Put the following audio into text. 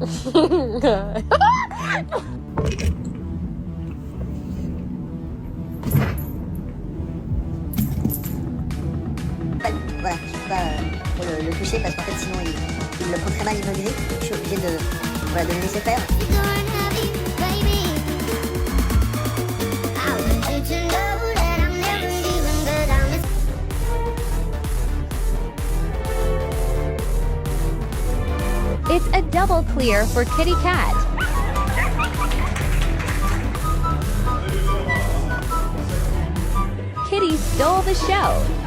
Voilà, je peux pas trop le toucher parce qu'en fait sinon il le prend très mal, il me grille. Je suis obligée de, voilà, de le laisser faire. It's a double clear for Kitty Cat. Kitty stole the show.